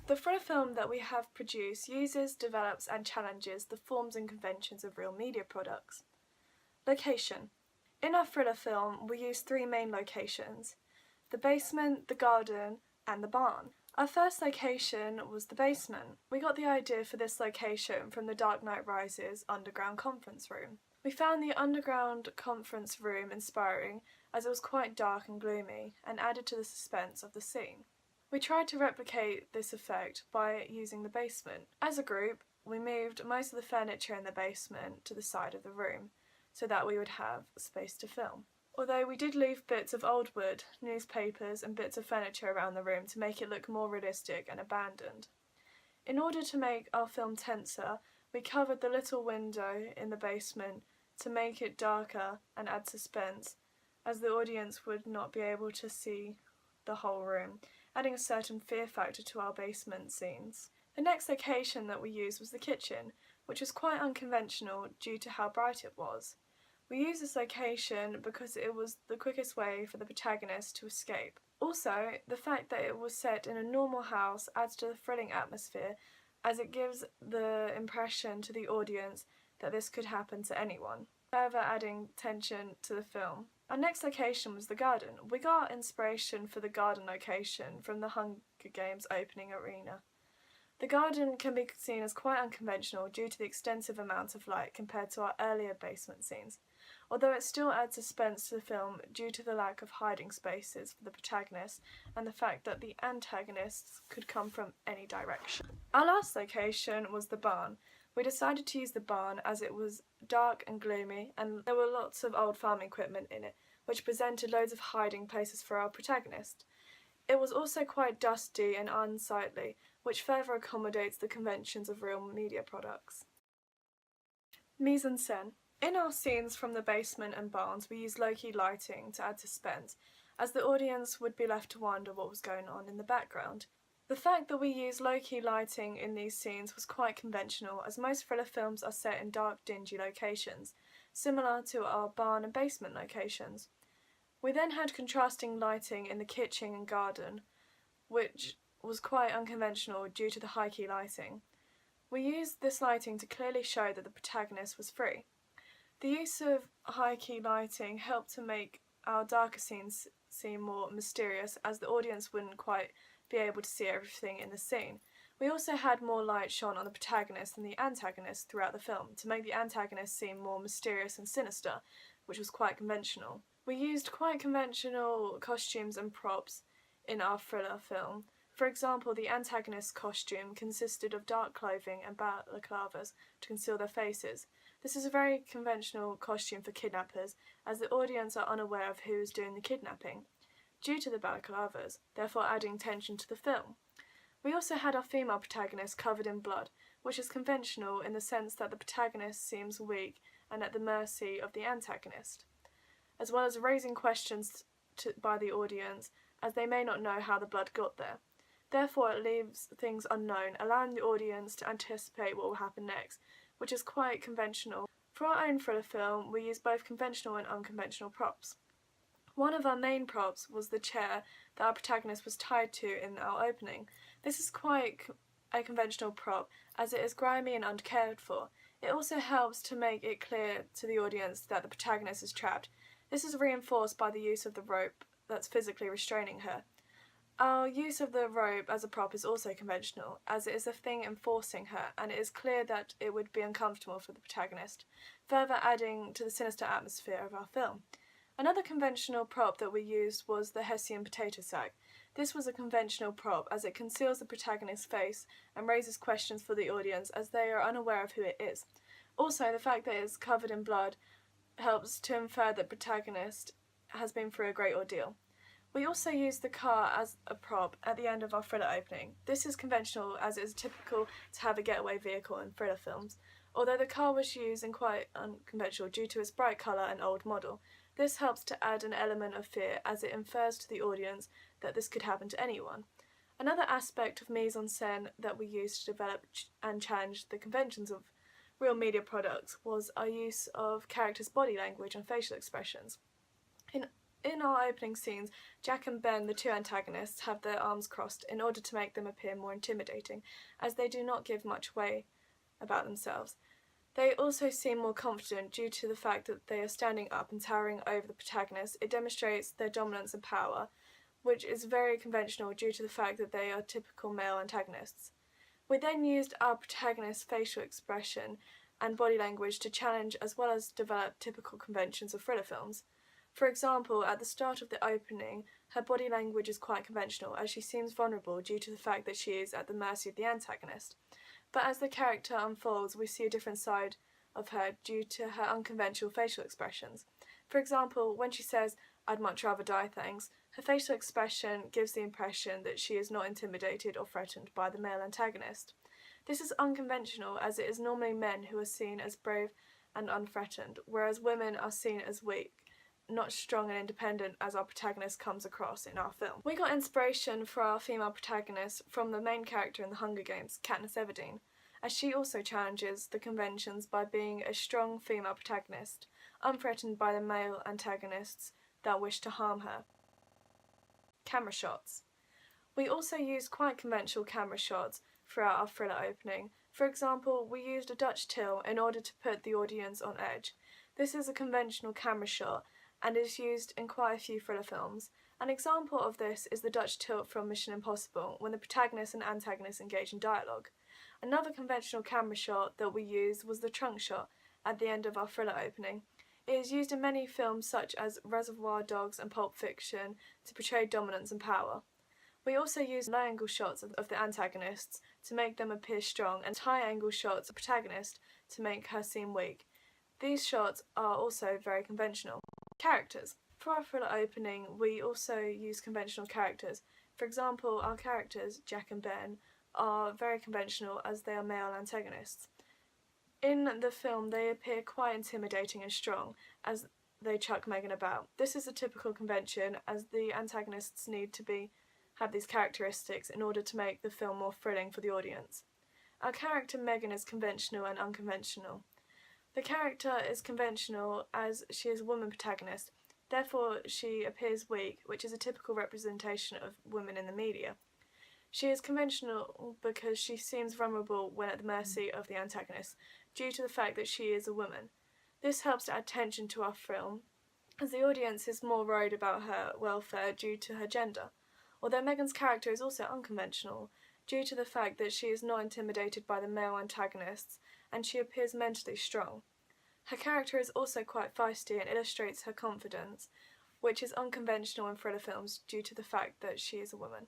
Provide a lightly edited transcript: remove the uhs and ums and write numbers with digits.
The thriller film that we have produced uses, develops and challenges the forms and conventions of real media products. Location. In our thriller film, we use three main locations: the basement, the garden and the barn. Our first location was the basement. We got the idea for this location from The Dark Knight Rises underground conference room. We found the underground conference room inspiring as it was quite dark and gloomy and added to the suspense of the scene. We tried to replicate this effect by using the basement. As a group, we moved most of the furniture in the basement to the side of the room so that we would have space to film. Although we did leave bits of old wood, newspapers and bits of furniture around the room to make it look more realistic and abandoned. In order to make our film tenser, we covered the little window in the basement to make it darker and add suspense, as the audience would not be able to see the whole room, adding a certain fear factor to our basement scenes. The next location that we used was the kitchen, which was quite unconventional due to how bright it was. We used this location because it was the quickest way for the protagonist to escape. Also, the fact that it was set in a normal house adds to the thrilling atmosphere, as it gives the impression to the audience that this could happen to anyone, further adding tension to the film. Our next location was the garden. We got our inspiration for the garden location from the Hunger Games opening arena. The garden can be seen as quite unconventional due to the extensive amount of light compared to our earlier basement scenes, although it still adds suspense to the film due to the lack of hiding spaces for the protagonist and the fact that the antagonists could come from any direction. Our last location was the barn. We decided to use the barn as it was dark and gloomy and there were lots of old farm equipment in it, which presented loads of hiding places for our protagonist. It was also quite dusty and unsightly, which further accommodates the conventions of real media products. Mise en scène. In our scenes from the basement and barns, we used low-key lighting to add suspense, as the audience would be left to wonder what was going on in the background. The fact that we used low-key lighting in these scenes was quite conventional, as most thriller films are set in dark, dingy locations, similar to our barn and basement locations. We then had contrasting lighting in the kitchen and garden, which was quite unconventional due to the high-key lighting. We used this lighting to clearly show that the protagonist was free. The use of high-key lighting helped to make our darker scenes seem more mysterious, as the audience wouldn't quite be able to see everything in the scene. We also had more light shone on the protagonist than the antagonist throughout the film, to make the antagonist seem more mysterious and sinister, which was quite conventional. We used quite conventional costumes and props in our thriller film. For example, the antagonist's costume consisted of dark clothing and balaclavas to conceal their faces. This is a very conventional costume for kidnappers, as the audience are unaware of who is doing the kidnapping, due to the balaclavas, therefore adding tension to the film. We also had our female protagonist covered in blood, which is conventional in the sense that the protagonist seems weak and at the mercy of the antagonist, as well as raising questions by the audience, as they may not know how the blood got there. Therefore, it leaves things unknown, allowing the audience to anticipate what will happen next, which is quite conventional. For our own thriller film, we used both conventional and unconventional props. One of our main props was the chair that our protagonist was tied to in our opening. This is quite a conventional prop, as it is grimy and uncared for. It also helps to make it clear to the audience that the protagonist is trapped. This is reinforced by the use of the rope that's physically restraining her. Our use of the rope as a prop is also conventional, as it is a thing enforcing her, and it is clear that it would be uncomfortable for the protagonist, further adding to the sinister atmosphere of our film. Another conventional prop that we used was the Hessian potato sack. This was a conventional prop as it conceals the protagonist's face and raises questions for the audience as they are unaware of who it is. Also, the fact that it is covered in blood helps to infer that the protagonist has been through a great ordeal. We also used the car as a prop at the end of our thriller opening. This is conventional as it is typical to have a getaway vehicle in thriller films, although the car was used in quite unconventional due to its bright colour and old model. This helps to add an element of fear as it infers to the audience that this could happen to anyone. Another aspect of mise en scène that we used to develop and challenge the conventions of real media products was our use of characters' body language and facial expressions. In In our opening scenes, Jack and Ben, the two antagonists, have their arms crossed in order to make them appear more intimidating, as they do not give much away about themselves. They also seem more confident due to the fact that they are standing up and towering over the protagonist. It demonstrates their dominance and power, which is very conventional due to the fact that they are typical male antagonists. We then used our protagonist's facial expression and body language to challenge as well as develop typical conventions of thriller films. For example, at the start of the opening, her body language is quite conventional as she seems vulnerable due to the fact that she is at the mercy of the antagonist. But as the character unfolds, we see a different side of her due to her unconventional facial expressions. For example, when she says, "I'd much rather die, thanks," her facial expression gives the impression that she is not intimidated or threatened by the male antagonist. This is unconventional as it is normally men who are seen as brave and unthreatened, whereas women are seen as weak, not strong and independent as our protagonist comes across in our film. We got inspiration for our female protagonist from the main character in The Hunger Games, Katniss Everdeen, as she also challenges the conventions by being a strong female protagonist, unthreatened by the male antagonists that wish to harm her. Camera shots. We also used quite conventional camera shots throughout our thriller opening. For example, we used a Dutch tilt in order to put the audience on edge. This is a conventional camera shot and is used in quite a few thriller films. An example of this is the Dutch tilt from Mission Impossible, when the protagonist and antagonist engage in dialogue. Another conventional camera shot that we used was the trunk shot at the end of our thriller opening. It is used in many films such as Reservoir Dogs and Pulp Fiction to portray dominance and power. We also used low-angle shots of the antagonists to make them appear strong and high-angle shots of the protagonist to make her seem weak. These shots are also very conventional. Characters. For our thriller opening, we also use conventional characters. For example, our characters, Jack and Ben, are very conventional as they are male antagonists. In the film, they appear quite intimidating and strong as they chuck Megan about. This is a typical convention as the antagonists need to have these characteristics in order to make the film more thrilling for the audience. Our character Megan is conventional and unconventional. The character is conventional as she is a woman protagonist, therefore she appears weak, which is a typical representation of women in the media. She is conventional because she seems vulnerable when at the mercy of the antagonist, due to the fact that she is a woman. This helps to add tension to our film, as the audience is more worried about her welfare due to her gender. Although Megan's character is also unconventional, due to the fact that she is not intimidated by the male antagonists, and she appears mentally strong. Her character is also quite feisty and illustrates her confidence, which is unconventional in thriller films due to the fact that she is a woman.